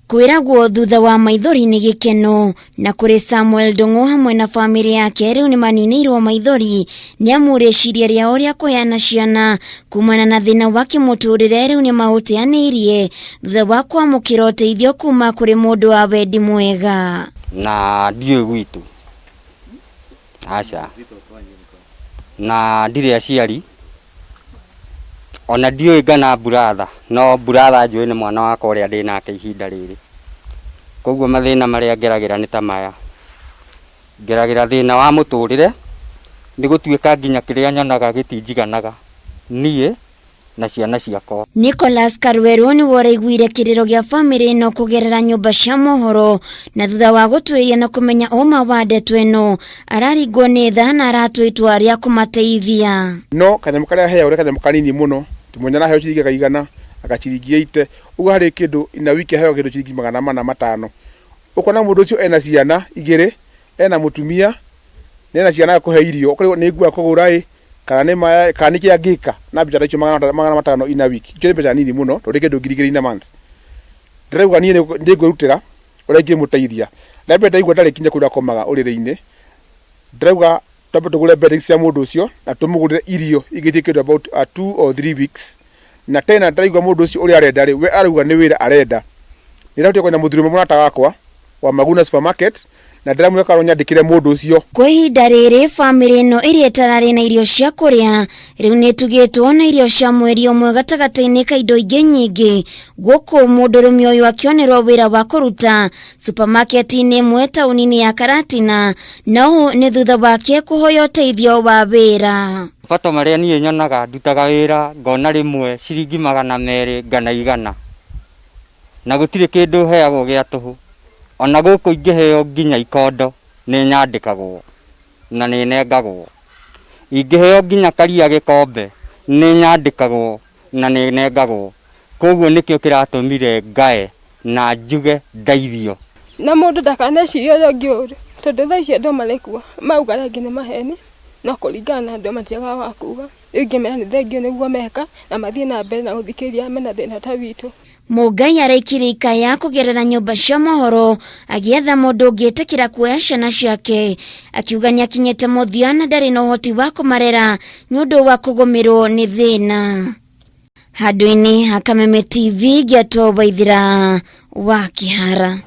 Kwiragwo thutha wa maithori ni gikeno na kuri Samuel Ndung'u hamwe na family yake riu ni maninirwo maithori ni amuriciria riao ria kuheana ciana kumana na thina wa kimuturire riu ni mauteanirie thutha wa kwamukira uteithio kuma kuri mundu wa wendi mwega na ndio gwitu acha na ndire aciari ona ndio igana buratha no buratha njui ni mwana wakwa uria ndi nake ihinda riri koguo mathina maria ngeragira ni ta maya ngeragira thina wa muturire ni gutuika nginya kiria nyonaga gitinjiganaga nie na ciana ciakwa. Nicholas Karweru ni waraiguire kiriro gia family no kugerera nyumba cia mohoro na thutha wa gutwiria na kumenya oma wa ndeto eno araringwo ni tha na aratwitwa ria kumateithia no kanyamu karia hea ure kanyamu kanini muno tumunya na heo ciringi kaigana akaciringi 8 ugo hari kindu ina wiki heo kindu ciringi 450 ukona mundu ucio ena ciana igire ena mutumia nena ciana ya kuhe irio kuri ni ngua kugura kana ni maya kana ni kia ngika na bicara icio 450 ina wiki icio ni pesa nini muno to reke ndugirigiri ina month ndirauga nie ndi ngurutira uria ngimuteithia ndabe ndaigua ndari kinya kuria komaga urire-ini ndirauga tabe tugure bedding cia mundu ucio na tumugurire irio igithikite about 2 or 3 weeks na tena ndaigua mundu ucio uria arenda ri we arauga ni wira arenda nirautia kwenda muthuri mwana wakwa wa Maguna supermarket na ndiramuya karo nyandikire mundu ucio kwa ihinda riri family no iria tarari na irio cia kuria riu ni tugitwo na irio cia mweri umwe gatagataini ka indo ingi nyingi guku mundu rumi uyu akionerwo wira wa kuruta supermarketi-ini imwe tauni-ini ya Karatina no ni thutha wake kuhoya uteithio wa wira pato maria nie nyonaga ndutaga wira ngona rimwe ciringi 200 ngana igana na gutire kindu heagwo gia tuhu ona guku ingiheo nginya ikondo ni nyandikagwo na ni nengagwo ingiheo nginya karia gikombe ni nyandikagwo na ni nengagwo koguo nikio kiratumire ngae na njuge ndeithio na mundu ndakaneciria uria ngiuri tondu thaa ici andu marekua mauga rangi ni maheni no kuringana na andu matiaga wa kuga ingimera ni thengio niguo meka na mathie na mbere na guthikiria mena thina ta witu Mugai araikirika ya kugerera nyumba cia mohoro agietha mundu ungitikira kuoya ciana ciake akiuga ni akinyete muthia na ndari na uhoti wa kumarera nundu wa kugumirwo ni thina. Handu-ini ha Kameme TV giatwo Mathira wa Kihara.